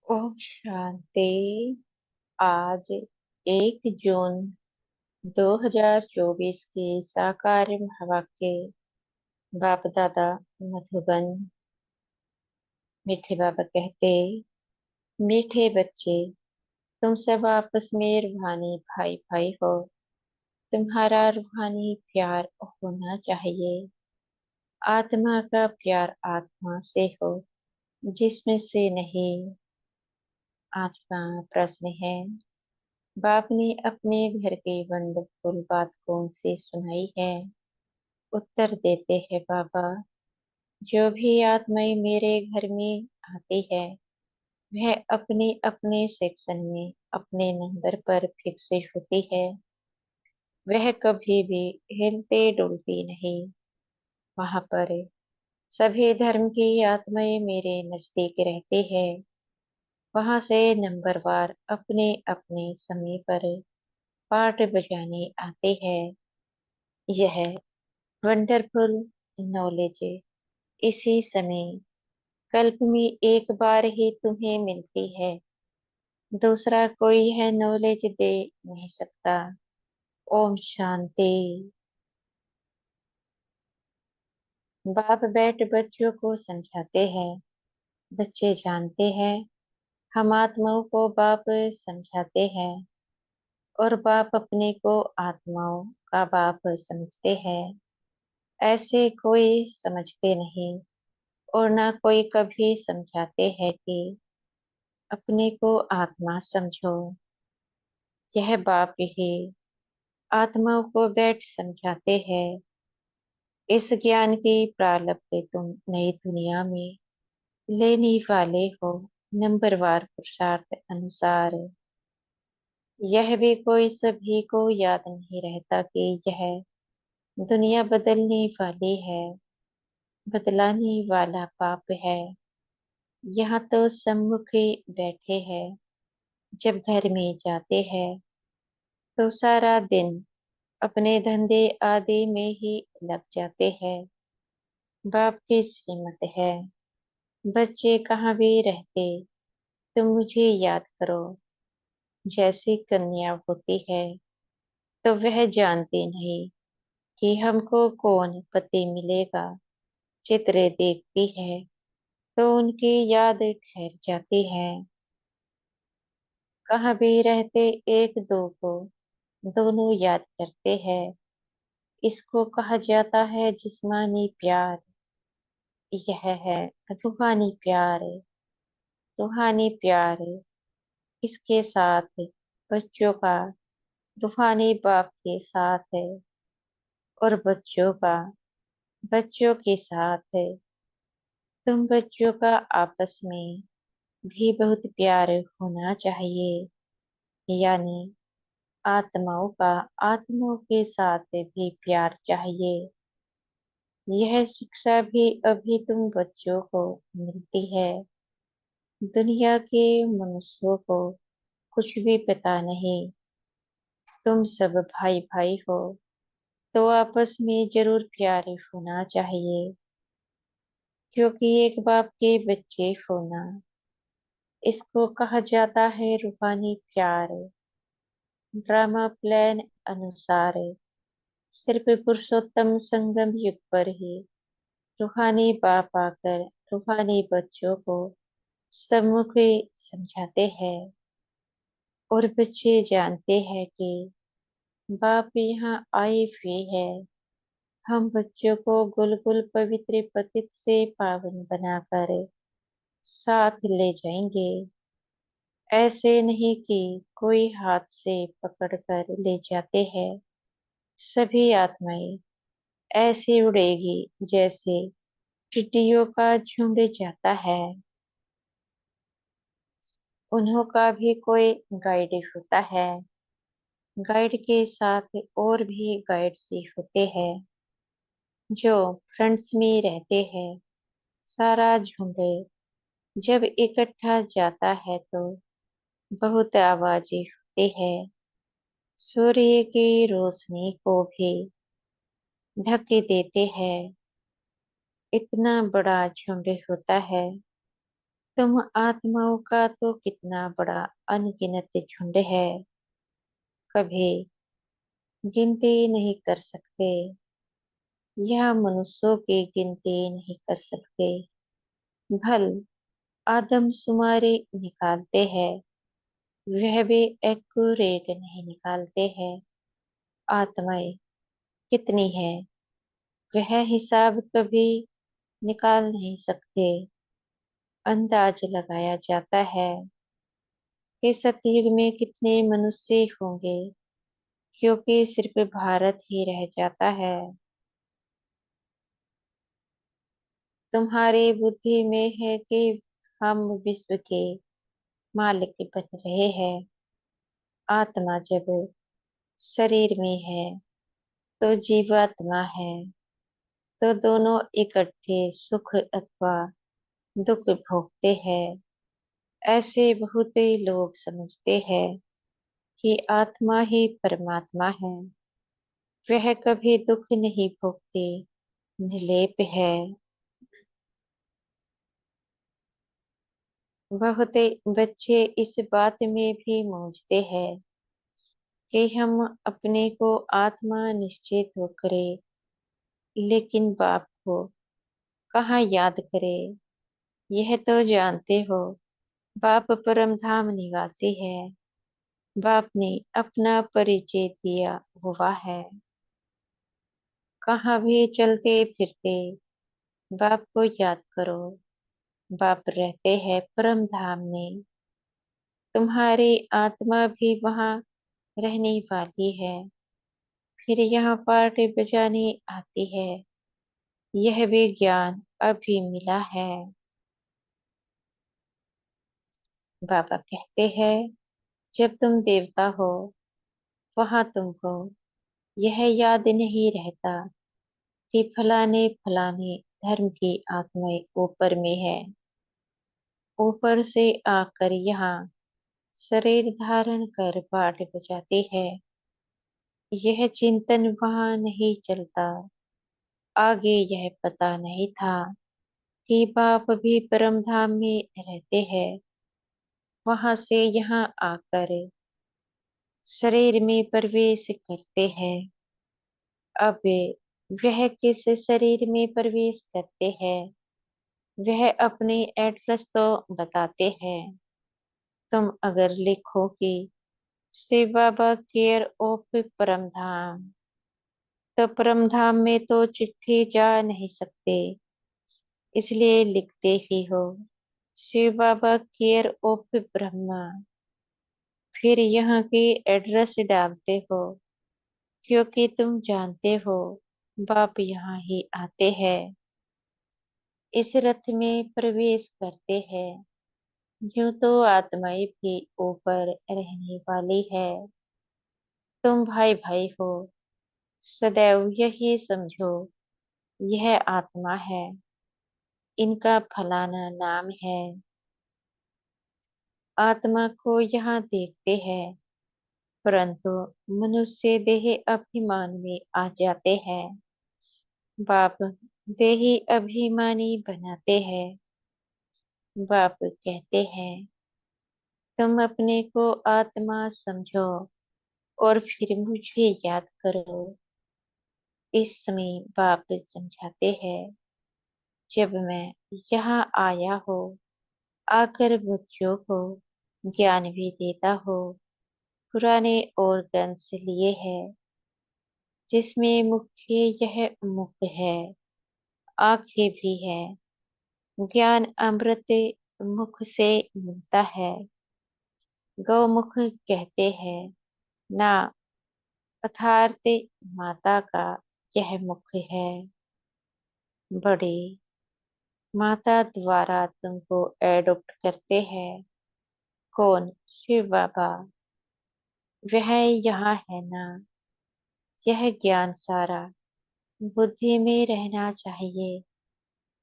ओम शांति। आज 1 जून 2024 की साकार हवा के बाप दादा मधुबन। मीठे बाबा कहते, मीठे बच्चे, तुम सब आपस में रूहानी भाई भाई हो। तुम्हारा रूहानी प्यार होना चाहिए। आत्मा का प्यार आत्मा से हो, जिसमें से नहीं। आज का प्रश्न है, बाप ने अपने घर की वंडरफुल बात कौन सी सुनाई है? उत्तर देते हैं बाबा, जो भी आत्माएं मेरे घर में आती है, वह अपने अपने सेक्शन में अपने नंबर पर फिक्स होती है। वह कभी भी हिलते डुलती नहीं। वहां पर सभी धर्म की आत्माएं मेरे नजदीक रहती है। वहां से नंबरवार अपने अपने समय पर पाठ बजाने आते हैं। यह वंडरफुल नॉलेज इसी समय कल्प में एक बार ही तुम्हें मिलती है। दूसरा कोई यह नॉलेज दे नहीं सकता। ओम शांति। बाप बैठ बच्चों को समझाते हैं। बच्चे जानते हैं, हम आत्माओं को बाप समझाते हैं और बाप अपने को आत्माओं का बाप समझते हैं। ऐसे कोई समझते नहीं और ना कोई कभी समझाते हैं कि अपने को आत्मा समझो। यह बाप ही आत्माओं को बैठ समझाते हैं। इस ज्ञान की प्रालब्ध तुम नई दुनिया में लेने वाले हो, नंबरवार पुरुषार्थ अनुसार। यह भी कोई सभी को याद नहीं रहता कि यह दुनिया बदलने वाली है। बदलाने वाला पाप है। यहाँ तो सम्मुख ही बैठे हैं। जब घर में जाते हैं तो सारा दिन अपने धंधे आदि में ही लग जाते हैं। बाप की श्रीमत है, बच्चे कहाँ भी रहते तुम मुझे याद करो। जैसी कन्या होती है तो वह जानती नहीं कि हमको कौन पति मिलेगा। चित्र देखती है तो उनकी याद ठहर जाती है। कहाँ भी रहते एक दो को दोनों याद करते हैं। इसको कहा जाता है जिस्मानी प्यार। यह है रूहानी प्यार। रूहानी प्यार इसके साथ बच्चों का रूहानी बाप के साथ है और बच्चों का बच्चों के साथ है। तुम बच्चों का आपस में भी बहुत प्यार होना चाहिए। यानी आत्माओं का आत्माओं के साथ भी प्यार चाहिए। यह शिक्षा भी अभी तुम बच्चों को मिलती है। दुनिया के मनुष्यों को कुछ भी पता नहीं। तुम सब भाई भाई हो तो आपस में जरूर प्यार होना चाहिए, क्योंकि एक बाप के बच्चे होना, इसको कहा जाता है रूहानी प्यार। ड्रामा प्लान अनुसार सिर्फ पुरुषोत्तम संगम युग पर ही रूहानी बाप आकर रूहानी बच्चों को सम्मुख समझाते हैं और बच्चे जानते हैं कि बाप यहाँ आए हुए हैं। हम बच्चों को गुलगुल पवित्र पतित से पावन बनाकर साथ ले जाएंगे। ऐसे नहीं कि कोई हाथ से पकड़ कर ले जाते हैं। सभी आत्माएं ऐसे उड़ेगी जैसे टिड्डियों का झुंड जाता है। उन्हों का भी कोई गाइड होता है। गाइड के साथ और भी गाइड्स होते हैं जो फ्रंट्स में रहते हैं। सारा झुंड जब इकट्ठा जाता है तो बहुत आवाजें होती है। सूर्य की रोशनी को भी ढक देते हैं। इतना बड़ा झुंड होता है। तुम आत्माओं का तो कितना बड़ा अनगिनत झुंड है, कभी गिनती नहीं कर सकते। यह मनुष्यों की गिनती नहीं कर सकते। भल आदमशुमारी निकालते हैं, वह भी एक्यूरेट नहीं निकालते हैं। आत्माएं कितनी है, वह हिसाब कभी निकाल नहीं सकते। अंदाज लगाया जाता है कि सतयुग में कितने मनुष्य होंगे, क्योंकि सिर्फ भारत ही रह जाता है। तुम्हारी बुद्धि में है कि हम विश्व के मालिक बन रहे हैं। आत्मा जब शरीर में है तो जीवात्मा है, तो दोनों इकट्ठे सुख अथवा दुख भोगते हैं। ऐसे बहुत ही लोग समझते हैं कि आत्मा ही परमात्मा है। वह कभी दुख नहीं भोगती, निर्लेप है। बहुत बच्चे इस बात में भी मूंझते हैं कि हम अपने को आत्मा निश्चित हो करे, लेकिन बाप को कहाँ याद करे। यह तो जानते हो, बाप परम धाम निवासी है। बाप ने अपना परिचय दिया हुआ है। कहाँ भी चलते फिरते बाप को याद करो। बाप रहते हैं परम धाम में। तुम्हारी आत्मा भी वहाँ रहने वाली है, फिर यहाँ पार्टी बजाने आती है। यह भी ज्ञान अभी मिला है। बाबा कहते हैं, जब तुम देवता हो, वहाँ तुमको यह याद नहीं रहता कि फलाने फलाने धर्म की आत्माएं ऊपर में है। ऊपर से आकर यहाँ शरीर धारण कर पाठ बजाती है। यह चिंतन वहाँ नहीं चलता। आगे यह पता नहीं था कि बाप भी परम धाम में रहते हैं। वहां से यहाँ आकर शरीर में प्रवेश करते हैं। अब वह किस शरीर में प्रवेश करते हैं, वह अपने एड्रेस तो बताते हैं। तुम अगर लिखो कि शिव बाबा केयर ऑफ परमधाम, तो परमधाम में तो चिट्ठी जा नहीं सकते, इसलिए लिखते ही हो शिव बाबा केयर ऑफ ब्रह्मा। फिर यहाँ की एड्रेस डालते हो, क्योंकि तुम जानते हो बाप यहाँ ही आते हैं, इस रथ में प्रवेश करते हैं। यूं तो आत्माएं भी ऊपर रहने वाली है। तुम भाई भाई हो, सदैव यही समझो, यह आत्मा है, इनका फलाना नाम है। आत्मा को यहाँ देखते हैं, परंतु मनुष्य देह अभिमान में आ जाते हैं। बाप देही अभिमानी बनाते हैं। बाप कहते हैं, तुम अपने को आत्मा समझो और फिर मुझे याद करो। इस समय बाप समझाते हैं, जब मैं यहाँ आया हो, आकर बच्चों को ज्ञान भी देता हो। पुराने ऑर्गन्स लिए है, जिसमें मुख्य यह मुख है, आंखें भी है। ज्ञान अमृत मुख से मिलता है। गौमुख कहते हैं ना, अर्थात माता का यह मुख है। बड़ी माता द्वारा तुमको एडॉप्ट करते हैं। कौन? शिव बाबा। वह यहाँ है ना। यह ज्ञान सारा बुद्धि में रहना चाहिए।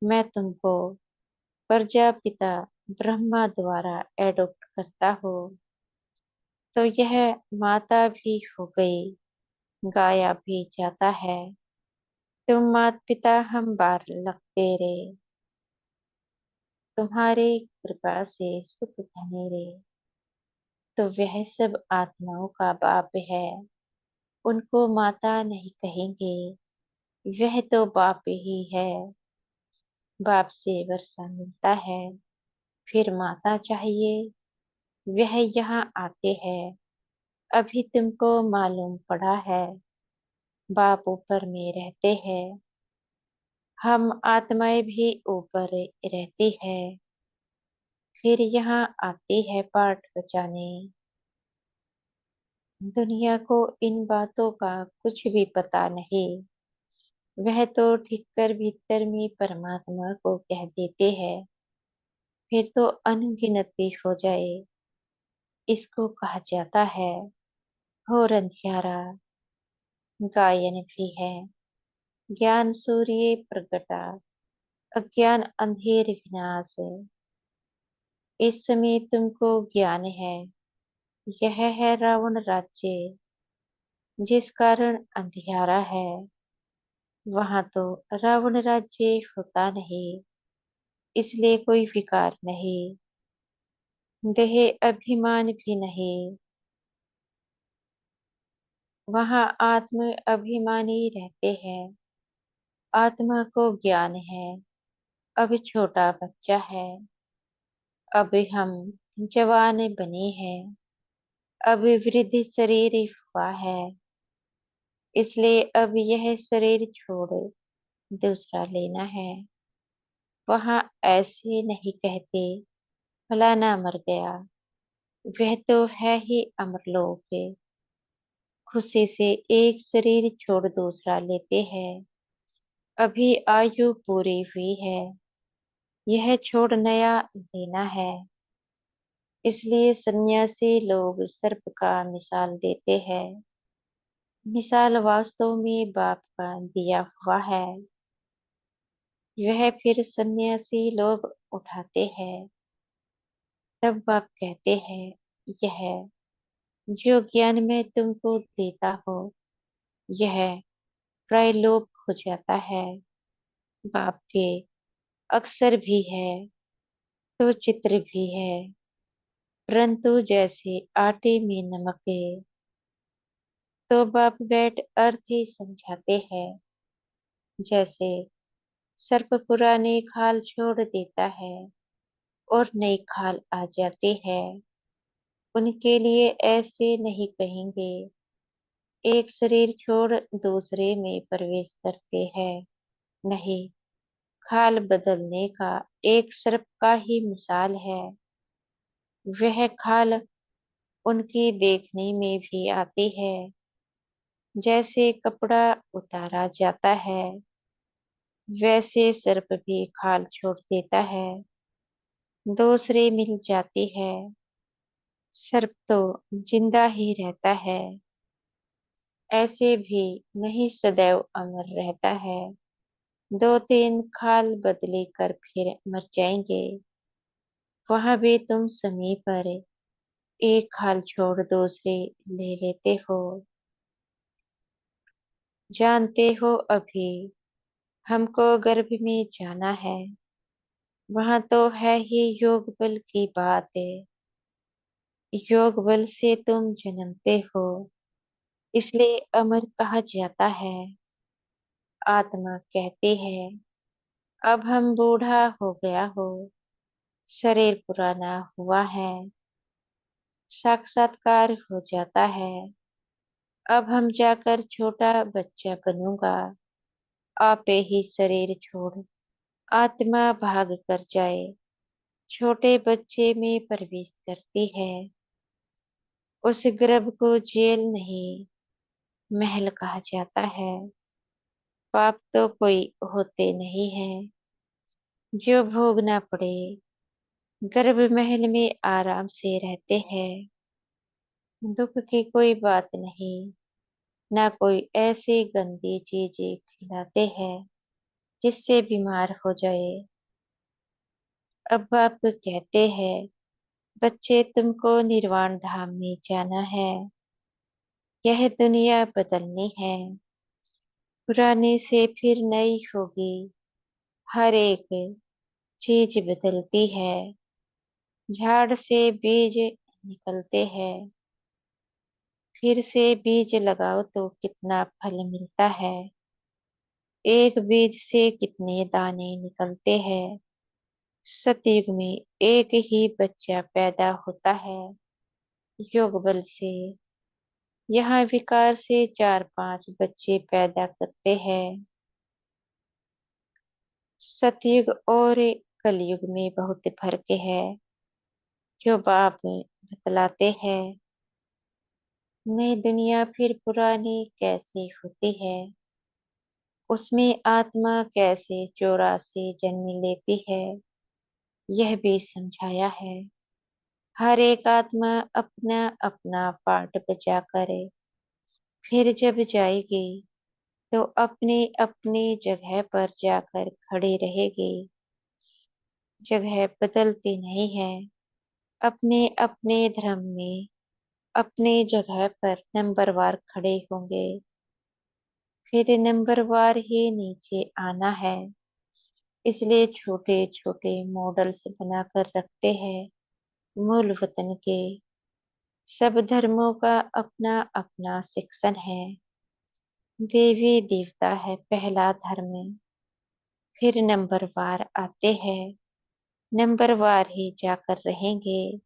मैं तुमको प्रजापिता ब्रह्मा द्वारा एडॉप्ट करता हूँ, तो यह माता भी हो गई, गाया भी जाता है। तुम मात पिता हम बार लगते रे। तुम्हारे कृपा से सुख घने रे। तो वह सब आत्माओं का बाप है, उनको माता नहीं कहेंगे, वह तो बाप ही है। बाप से वर्षा मिलता है, फिर माता चाहिए, वह यहाँ आते हैं। अभी तुमको मालूम पड़ा है, बाप ऊपर में रहते हैं, हम आत्माएं भी ऊपर रहती है, फिर यहाँ आती है पाठ बचाने। दुनिया को इन बातों का कुछ भी पता नहीं, वह तो ठीक कर भीतर में परमात्मा को कह देते हैं, फिर तो अनगिनती हो जाए। इसको कहा जाता है घोर अंधियारा। गायन भी है, ज्ञान सूर्य प्रगटा, अज्ञान अंधेर विनाश। इस समय तुमको ज्ञान है, यह है रावण राज्य, जिस कारण अंधियारा है। वहां तो रावण राज्य होता नहीं, इसलिए कोई विकार नहीं, देह अभिमान भी नहीं। वहां आत्म अभिमानी रहते हैं, आत्मा को ज्ञान है। अब छोटा बच्चा है, अब हम जवान बने हैं, अब वृद्ध शरीर हुआ है, इसलिए अब यह शरीर छोड़ दूसरा लेना है। वहां ऐसे नहीं कहते फलाना मर गया, वह तो है ही अमरलोक। खुशी से एक शरीर छोड़ दूसरा लेते हैं, अभी आयु पूरी हुई है, यह छोड़ नया लेना है। इसलिए सन्यासी लोग सर्प का मिसाल देते हैं, मिसाल वास्तव में बाप का दिया हुआ है। वह फिर सन्यासी लोग उठाते हैं, तब बाप कहते हैं, यह जो ज्ञान मैं तुमको देता हूँ, यह त्रैलोक हो जाता है। बाप के अक्षर भी है, तो चित्र भी है, परंतु जैसे आटे में नमक है, तो बाप बैठ अर्थ ही समझाते हैं। जैसे सर्प पुरानी खाल छोड़ देता है और नई खाल आ जाती है, उनके लिए ऐसे नहीं कहेंगे एक शरीर छोड़ दूसरे में प्रवेश करते हैं। नहीं, खाल बदलने का एक सर्प का ही मिसाल है। वह खाल उनकी देखने में भी आती है, जैसे कपड़ा उतारा जाता है, वैसे सर्प भी खाल छोड़ देता है, दूसरे मिल जाती है। सर्प तो जिंदा ही रहता है, ऐसे भी नहीं सदैव अमर रहता है। दो तीन खाल बदले कर फिर मर जाएंगे। वहां भी तुम समय पर एक खाल छोड़ दूसरे ले लेते हो। जानते हो अभी हमको गर्भ में जाना है, वहां तो है ही योग बल की बात है। योग बल से तुम जन्मते हो, इसलिए अमर कहा जाता है। आत्मा कहती है, अब हम बूढ़ा हो गया हो, शरीर पुराना हुआ है, साक्षात्कार हो जाता है। अब हम जाकर छोटा बच्चा बनूंगा, आपे ही शरीर छोड़ आत्मा भाग कर जाए, छोटे बच्चे में प्रवेश करती है। उस गर्भ को जेल नहीं, महल कहा जाता है। पाप तो कोई होते नहीं है जो भोगना पड़े, गर्भ महल में आराम से रहते हैं। दुख की कोई बात नहीं, ना कोई ऐसी गंदी चीजें खिलाते हैं जिससे बीमार हो जाए। अब आप कहते हैं, बच्चे तुमको निर्वाण धाम में जाना है, यह दुनिया बदलनी है, पुरानी से फिर नई होगी। हर एक चीज बदलती है, झाड़ से बीज निकलते हैं, फिर से बीज लगाओ तो कितना फल मिलता है। एक बीज से कितने दाने निकलते हैं। सतयुग में एक ही बच्चा पैदा होता है, योग बल से। यहाँ विकार से 4-5 बच्चे पैदा करते हैं। सतयुग और कलयुग में बहुत फर्क है, जो बाप बतलाते हैं। नई दुनिया फिर पुरानी कैसे होती है, उसमें आत्मा कैसे 84 जन्म लेती है, यह भी समझाया है। हर एक आत्मा अपना अपना पार्ट बजा करे, फिर जब जाएगी तो अपनी अपनी जगह पर जाकर खड़ी रहेगी। जगह बदलती नहीं है, अपने अपने धर्म में अपनी जगह पर नंबरवार खड़े होंगे, फिर नंबरवार ही नीचे आना है। इसलिए छोटे छोटे मॉडल्स बनाकर रखते हैं मूल वतन के। सब धर्मों का अपना अपना सेक्शन है। देवी देवता है पहला धर्म, फिर नंबरवार आते हैं, नंबरवार ही जाकर रहेंगे।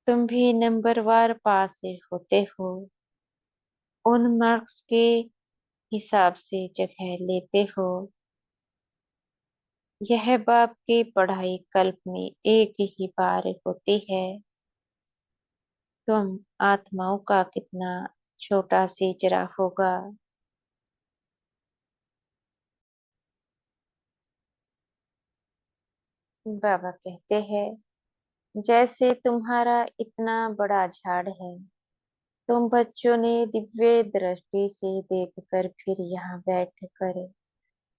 तुम भी नंबरवार पास से होते हो, उन मार्क्स के हिसाब से जगह लेते हो। यह बाप की पढ़ाई कल्प में एक ही बार होती है। तुम आत्माओं का कितना छोटा सिजरा होगा। बाबा कहते हैं, जैसे तुम्हारा इतना बड़ा झाड़ है, तुम बच्चों ने दिव्य दृष्टि से देखकर फिर यहाँ बैठकर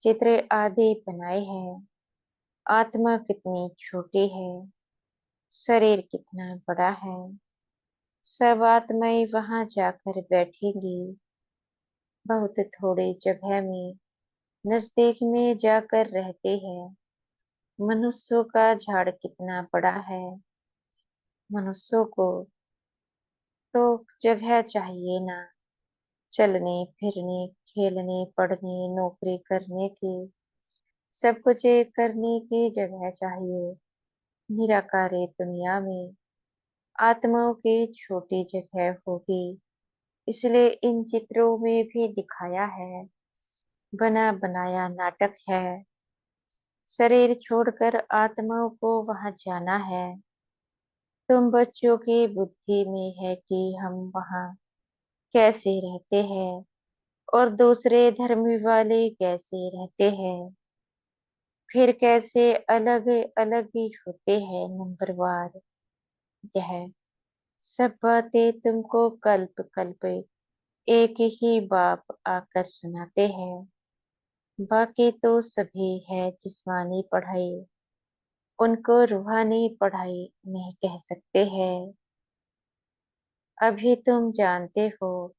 चित्र आदि बनाए हैं। आत्मा कितनी छोटी है, शरीर कितना बड़ा है। सब आत्माएं वहां जाकर बैठेंगी, बहुत थोड़ी जगह में, नजदीक में जाकर रहते हैं। मनुष्यों का झाड़ कितना बड़ा है। मनुष्यों को तो जगह चाहिए ना, चलने फिरने, खेलने, पढ़ने, नौकरी करने की, सब कुछ करने की जगह चाहिए। निराकार दुनिया में आत्माओं की छोटी जगह होगी, इसलिए इन चित्रों में भी दिखाया है। बना बनाया नाटक है। शरीर छोड़कर आत्माओं को वहां जाना है। तुम बच्चों की बुद्धि में है कि हम वहां कैसे रहते हैं और दूसरे धर्म वाले कैसे रहते हैं, फिर कैसे अलग अलग ही होते हैं नंबरवार। यह सब बातें तुमको कल्प कल्प एक ही बाप आकर सुनाते हैं। बाकी तो सभी है जिस्मानी पढ़ाई, उनको रूहानी पढ़ाई नहीं कह सकते हैं। अभी तुम जानते हो,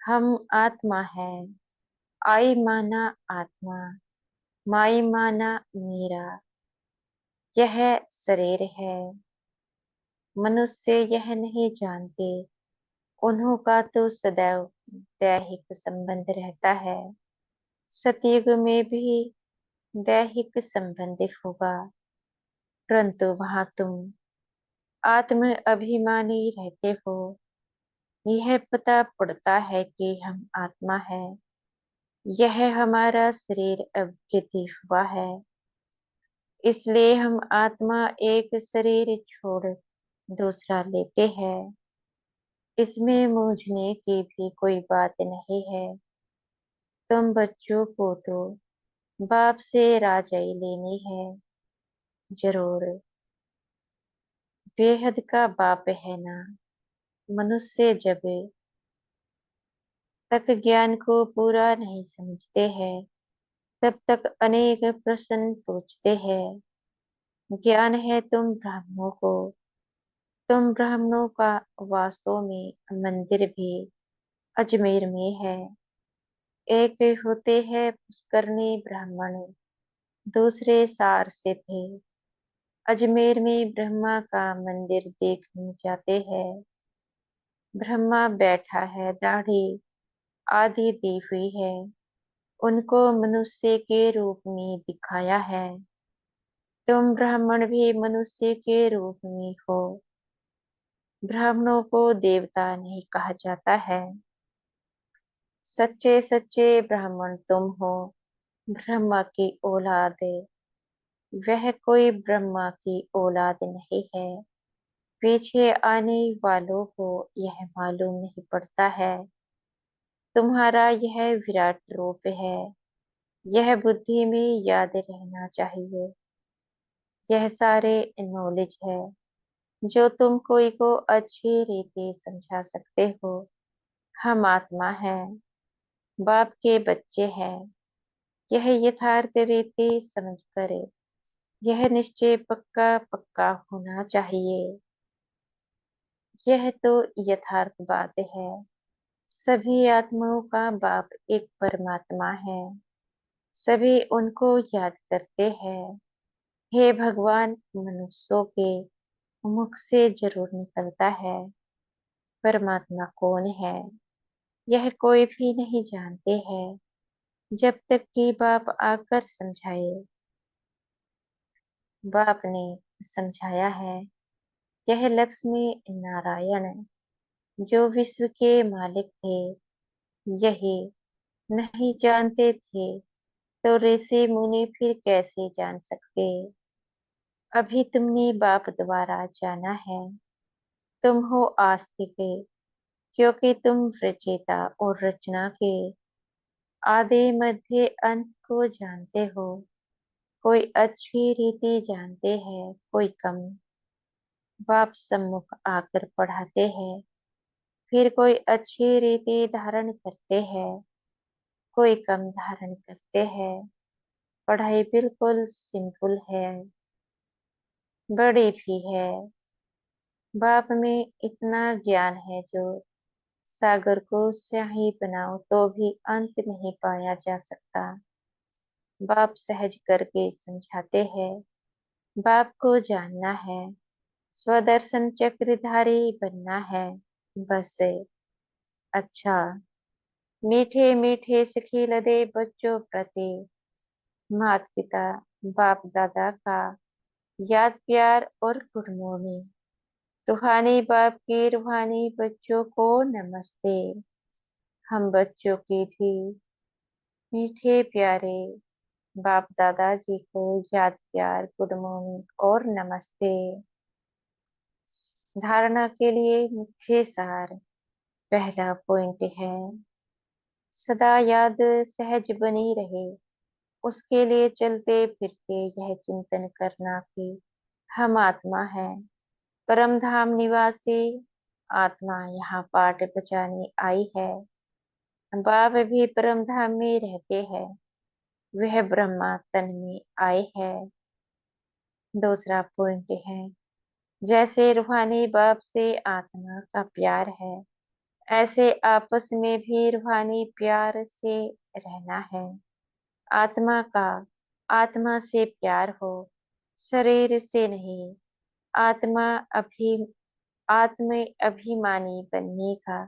हम आत्मा है। आई माना आत्मा, माई माना मीरा। यह शरीर है। मनुष्य यह नहीं जानते, उन्हों का तो सदैव दैहिक संबंध रहता है। सतयुग में भी दैहिक संबंध होगा, परंतु वहां तुम आत्म अभिमानी रहते हो। यह पता पड़ता है कि हम आत्मा है। यह हमारा शरीर अवृद्धि हुआ है, इसलिए हम आत्मा एक शरीर छोड़ दूसरा लेते हैं। इसमें मूझने की भी कोई बात नहीं है। तुम बच्चों को तो बाप से राजाई लेनी है, जरूर। बेहद का बाप है ना। मनुष्य जब तक ज्ञान को पूरा नहीं समझते हैं, तब तक अनेक प्रश्न पूछते हैं। ज्ञान है तुम ब्राह्मणों का वास्तव में मंदिर भी अजमेर में है। एक होते हैं पुष्करनी ब्राह्मण, दूसरे सार से थे। अजमेर में ब्रह्मा का मंदिर देखने जाते हैं। ब्रह्मा बैठा है, दाढ़ी आधी दी हुई है। उनको मनुष्य के रूप में दिखाया है। तुम ब्राह्मण भी मनुष्य के रूप में हो। ब्राह्मणों को देवता नहीं कहा जाता है। सच्चे सच्चे ब्राह्मण तुम हो, ब्रह्मा की औलाद। वह कोई ब्रह्मा की औलाद नहीं है। पीछे आने वालों को यह मालूम नहीं पड़ता है। तुम्हारा यह विराट रूप है, यह बुद्धि में याद रहना चाहिए। यह सारे नॉलेज है जो तुम कोई को अच्छी रीति समझा सकते हो। हम आत्मा है, बाप के बच्चे हैं। यह यथार्थ रीति समझ कर यह निश्चय पक्का पक्का होना चाहिए। यह तो यथार्थ बात है। सभी आत्माओं का बाप एक परमात्मा है। सभी उनको याद करते हैं। हे भगवान, मनुष्यों के मुख से जरूर निकलता है। परमात्मा कौन है यह कोई भी नहीं जानते हैं, जब तक कि बाप आकर समझाए। बाप ने समझाया है। यह लक्ष्मी नारायण जो विश्व के मालिक थे, यही नहीं जानते थे तो ऋषि मुनि फिर कैसे जान सकते। अभी तुमने बाप द्वारा जाना है। तुम हो आस्तिक क्योंकि तुम रचयिता और रचना के आदि मध्य अंत को जानते हो। कोई अच्छी रीति जानते हैं, कोई कम। बाप सम्मुख आकर पढ़ाते हैं। फिर कोई अच्छी रीति धारण करते हैं, कोई कम धारण करते हैं। पढ़ाई बिल्कुल सिंपल है, बड़ी भी है। बाप में इतना ज्ञान है जो सागर को स्याही बनाओ तो भी अंत नहीं पाया जा सकता। बाप सहज करके समझाते हैं। बाप को जानना है, स्वदर्शन चक्रधारी बनना है। बस से अच्छा, मीठे मीठे सिखिल दे बच्चों प्रति माता पिता बाप दादा का याद प्यार और गुड मॉर्निंग। रूहानी बाप की रूहानी बच्चों को नमस्ते। हम बच्चों की भी मीठे प्यारे बाप दादाजी को याद प्यार गुड मॉर्निंग और नमस्ते। धारणा के लिए मुख्य सार। पहला पॉइंट है, सदा याद सहज बनी रहे। उसके लिए चलते फिरते यह चिंतन करना कि हम आत्मा है, परम धाम निवासी आत्मा यहाँ पाठ बचाने आई है। बाप भी परम धाम में रहते हैं। वह ब्रह्मा तन में आए हैं। दूसरा पॉइंट है, जैसे रूहानी बाप से आत्मा का प्यार है, ऐसे आपस में भी रूहानी प्यार से रहना है। आत्मा का आत्मा से प्यार हो, शरीर से नहीं। आत्मा अभी आत्म अभिमानी बनने का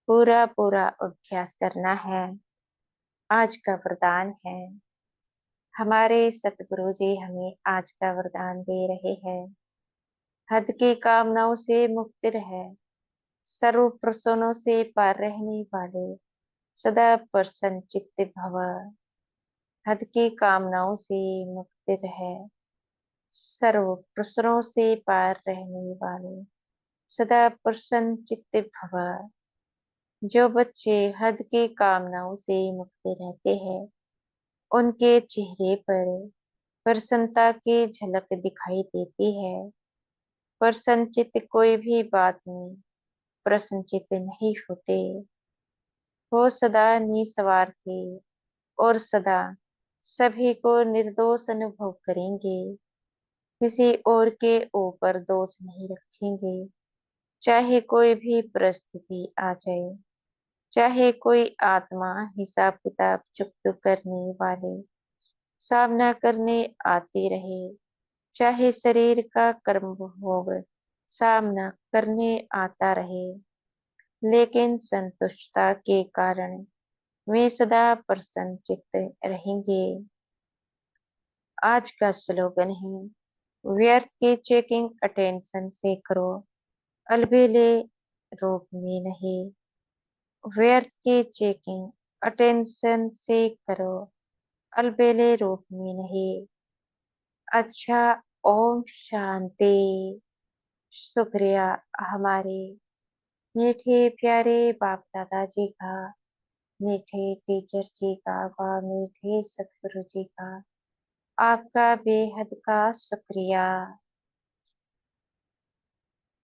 पूरा पूरा अभ्यास करना है। आज का वरदान है। हमारे सतगुरु जी हमें आज का वरदान दे रहे हैं। हद की कामनाओं से मुक्त रहे, सर्व प्रसन्नों से पार रहने वाले, सदा प्रसन्न चित्त भव। हद की कामनाओं से मुक्त रहे, सर्व प्रसन्नों से पार रहने वाले, सदा प्रसन्न चित्त भव। जो बच्चे हद की कामनाओं से मुक्त रहते हैं, उनके चेहरे पर प्रसन्नता की झलक दिखाई देती है। प्रसन्नचित्त कोई भी बात में प्रसन्नचित्त नहीं होते। वो सदा निस्वार्थी और सदा सभी को निर्दोष अनुभव करेंगे। किसी और के ऊपर दोष नहीं रखेंगे। चाहे कोई भी परिस्थिति आ जाए, चाहे कोई आत्मा हिसाब किताब चुकता करने वाले सामना करने आते रहे, चाहे शरीर का कर्म भोग सामना करने आता रहे, लेकिन संतुष्टता के कारण वे सदा प्रसन्नचित्त रहेंगे। आज का स्लोगन है, व्यर्थ की चेकिंग अटेंशन से करो, अलबेले रूप में नहीं। व्यर्थ की चेकिंग अटेंशन से करो, अलबेले रूप में नहीं। अच्छा, ओम शांति। शुक्रिया हमारे मीठे प्यारे बाप दादा जी का, मीठे टीचर जी का व मीठे सतगुरु जी का। आपका बेहद का शुक्रिया।